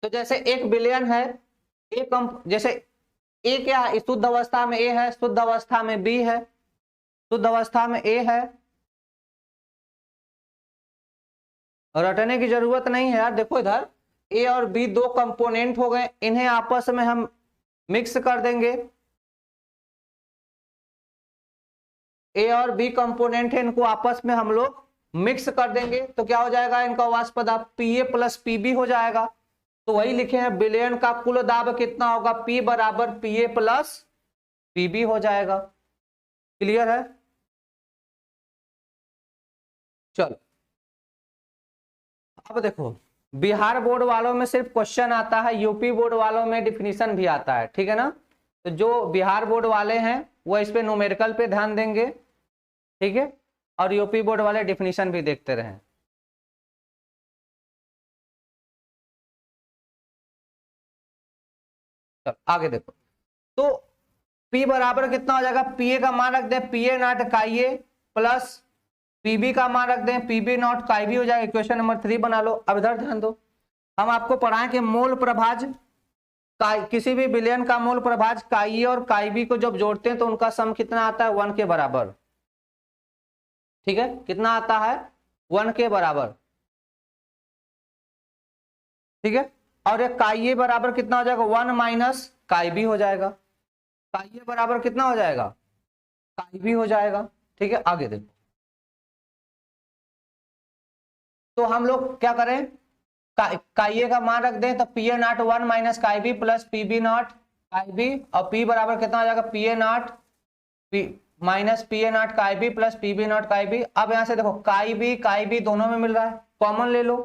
तो जैसे एक विलयन है, जैसे ए क्या है, शुद्ध अवस्था में ए है, शुद्ध अवस्था में बी है, शुद्ध अवस्था में ए है, रटने की जरूरत नहीं है यार। देखो इधर ए और बी दो कंपोनेंट हो गए, इन्हें आपस में हम मिक्स कर देंगे। ए और बी कंपोनेंट है, इनको आपस में हम लोग मिक्स कर देंगे तो क्या हो जाएगा, इनका वाष्प दाब पीए प्लस पीबी हो जाएगा। तो वही लिखे हैं विलयन का कुल दाब कितना होगा, पी बराबर पीए प्लस पीबी हो जाएगा। क्लियर है। चलो अब देखो, बिहार बोर्ड वालों में सिर्फ क्वेश्चन आता है, यूपी बोर्ड वालों में डिफिनीशन भी आता है, ठीक है ना। तो जो बिहार बोर्ड वाले हैं वो इस पे न्यूमेरिकल पे ध्यान देंगे, ठीक है, और यूपी बोर्ड वाले डिफिनीशन भी देखते रहें। आगे देखो, तो P बराबर कितना हो जाएगा, पीए का मान रख दे पीए नॉट काई ए प्लस पीबी का मान रख दें पीबी नॉट काई बी हो जाएगा। इक्वेशन नंबर 3 बना लो। अब इधर ध्यान दो, हम आपको पढ़ाएं कि मोल प्रभाज किसी भी विलयन का मोल प्रभाज काई ए और काई बी को जब जोड़ते हैं तो उनका सम कितना आता है, 1 के बराबर, ठीक है। कितना आता है, 1 के बराबर। ठीक है। और एक काई ए बराबर कितना हो जाएगा, 1 माइनस काई बी हो जाएगा। काई ए बराबर कितना हो जाएगा, काई बी हो जाएगा। ठीक है, आगे देखो। तो हम लोग क्या करें, काई ए का मान रख दें, तो P A naught 1 minus chi B plus P B naught chi B, और पी बराबर कितना हो जाएगा, P A naught P minus P A naught chi B plus P B naught chi B. अब यहां से देखो काई बी दोनों में मिल रहा है, कॉमन ले लो।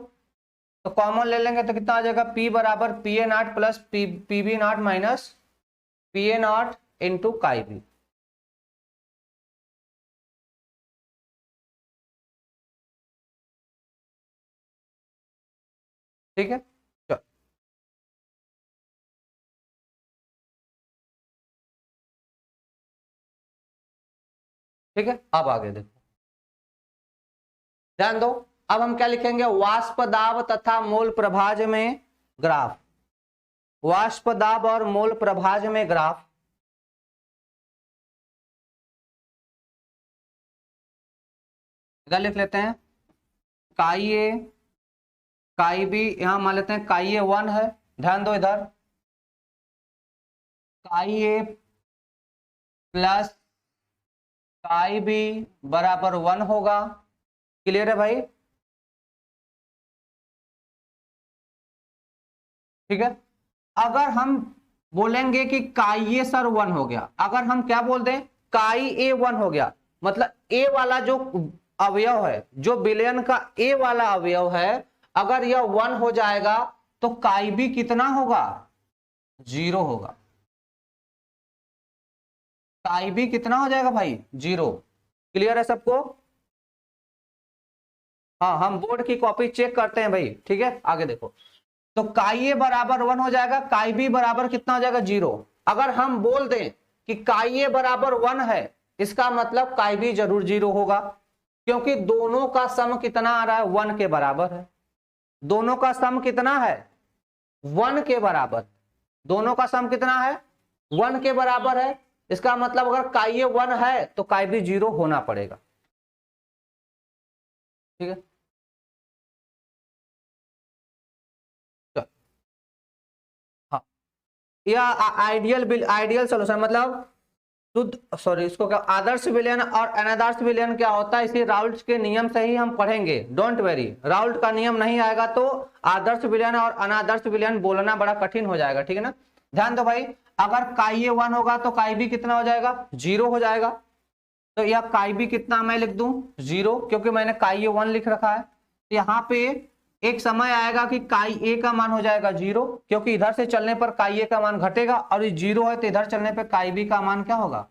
तो कॉमन ले लेंगे तो कितना आ जाएगा, पी बराबर P A naught plus P B naught minus P A naught into chi B. ठीक है, चलो। ठीक है, अब आगे देखो, ध्यान दो। अब हम क्या लिखेंगे, वाष्प दाब तथा मोल प्रभाज में ग्राफ। वाष्प दाब और मोल प्रभाज में ग्राफ। इधर लिख लेते हैं काई ए काई बी, यहां मान लेते हैं काई ए 1 है। ध्यान दो इधर, काई ए प्लस काई बी बराबर 1 होगा। क्लियर है भाई। ठीक है, अगर हम बोलेंगे कि काई ए सर 1 हो गया, अगर हम क्या बोल दें, काई ए 1 हो गया, मतलब ए वाला जो अवयव है, जो विलयन का ए वाला अवयव है, अगर यह 1 हो जाएगा तो काई बी कितना होगा, 0 होगा। काई बी कितना हो जाएगा भाई, 0। क्लियर है सबको। हाँ, हम बोर्ड की कॉपी चेक करते हैं भाई। ठीक है, आगे देखो। तो काई ए बराबर 1 हो जाएगा, काई बी बराबर कितना हो जाएगा, 0। अगर हम बोल दें कि काई ए बराबर 1 है, इसका मतलब काई बी जरूर 0 होगा, क्योंकि दोनों का सम कितना आ रहा है, 1 के बराबर है। दोनों का सम कितना है, 1 के बराबर। दोनों का सम कितना है, 1 के बराबर है। इसका मतलब अगर काई ए 1 है तो काई बी 0 होना पड़ेगा। ठीक है, चल। हाँ, या आइडियल सोल्यूशन मतलब शुद्ध, सॉरी, इसको क्या, आदर्श विलयन और अनादर्श विलयन क्या होता है, इसी राउल्ट के नियम से ही हम पढ़ेंगे। डोंट वेरी, राउल्ट का नियम नहीं आएगा तो आदर्श विलयन और अनादर्श विलयन बोलना बड़ा कठिन हो जाएगा। ठीक है ना। ध्यान दो भाई, अगर काई ए 1 होगा तो काई बी कितना हो जाएगा, 0 हो जाएगा। तो यह काई बी कितना मैं लिख दूं, 0, क्योंकि मैंने काई ए 1 लिख रखा है। तो यहाँ पे एक समय आएगा कि काई ए का मान हो जाएगा 0, क्योंकि इधर से चलने पर काई ए का मान घटेगा, और ये 0 है तो इधर चलने पर काई बी का मान क्या होगा,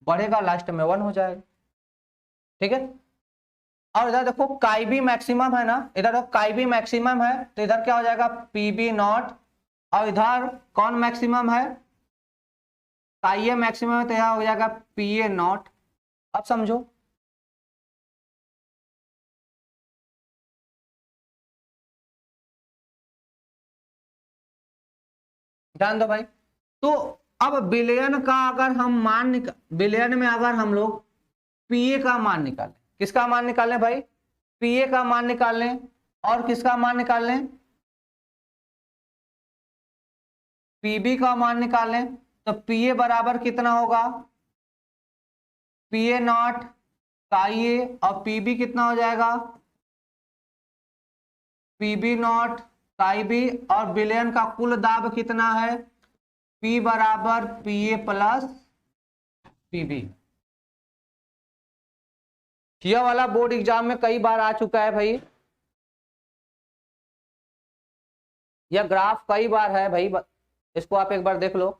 बढ़ेगा, लास्ट में 1 हो जाएगा। ठीक है, और इधर देखो काई बी मैक्सिमम है ना, इधर देखो काई बी मैक्सिमम है, तो इधर क्या हो जाएगा, पी बी नॉट। और इधर कौन मैक्सिमम है, काई ए मैक्सिमम है, तो यहाँ हो जाएगा पी ए नॉट। अब समझो, ध्यान दो भाई। तो अब विलयन का अगर हम विलयन में अगर हम लोग पीए का मान निकालें, किसका मान निकालें भाई, पीए का मान निकाल लें, और किसका मान निकाल लें, पीबी का मान निकाल लें। तो पीए बराबर कितना होगा, पीए नॉट काई ए, और पीबी कितना हो जाएगा, पीबी नॉट काई बी। और विलयन का कुल दाब कितना है, पी बराबर पीए प्लस पीबी। यह वाला बोर्ड एग्जाम में कई बार आ चुका है भाई, यह ग्राफ कई बार है भाई, इसको आप एक बार देख लो।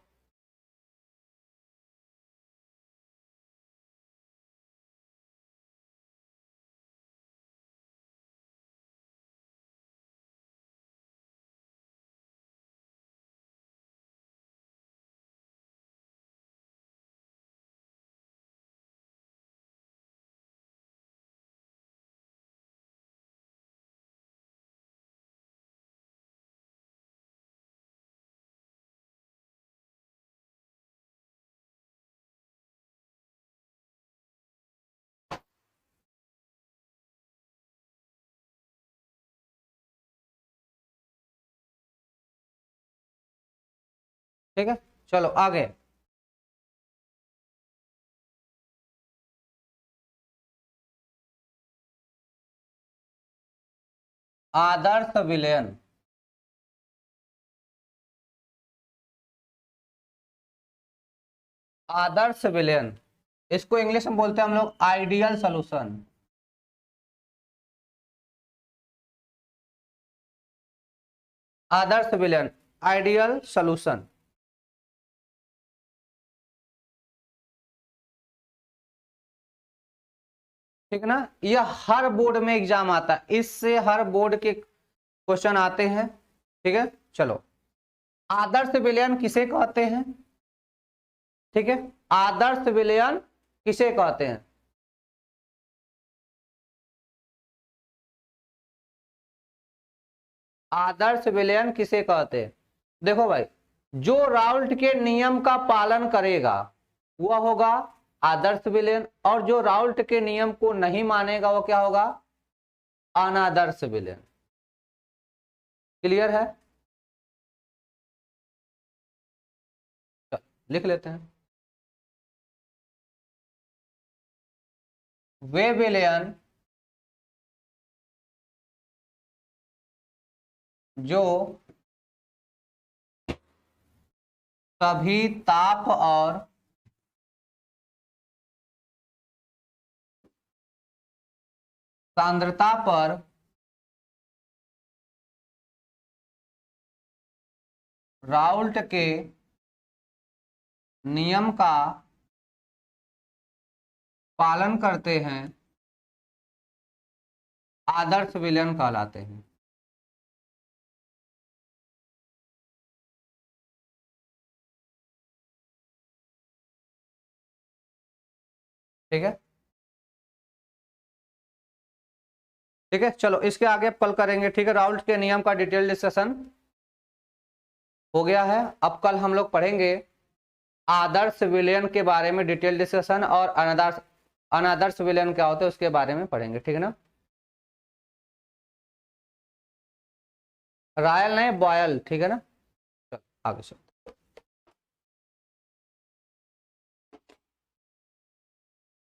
ठीक है, चलो आगे। आदर्श विलयन, आदर्श विलयन, इसको इंग्लिश में बोलते हैं हम लोग आइडियल सॉल्यूशन। आदर्श विलयन, आइडियल सॉल्यूशन। ठीक ना, यह हर बोर्ड में एग्जाम आता है, इससे हर बोर्ड के क्वेश्चन आते हैं। ठीक है, चलो आदर्श विलयन किसे कहते हैं? ठीक है, आदर्श विलयन किसे कहते हैं? आदर्श विलयन किसे कहते हैं? देखो भाई, जो राउल्ट के नियम का पालन करेगा वह होगा आदर्श विलयन, और जो राउल्ट के नियम को नहीं मानेगा वो क्या होगा? अनादर्श विलयन। क्लियर है? लिख लेते हैं। वे विलयन जो सभी ताप और सांद्रता पर राउल्ट के नियम का पालन करते हैं आदर्श विलयन कहलाते हैं। ठीक है, ठीक है, चलो इसके आगे कल करेंगे। ठीक है, राउल्ट के नियम का डिटेल डिस्कशन हो गया है। अब कल हम लोग पढ़ेंगे आदर्श विलयन के बारे में डिटेल डिस्कशन, और अनादर्श विलयन क्या होता है उसके बारे में पढ़ेंगे। ठीक है ना, रॉयल नहीं बॉयल। ठीक है ना, चलो आगे चलो।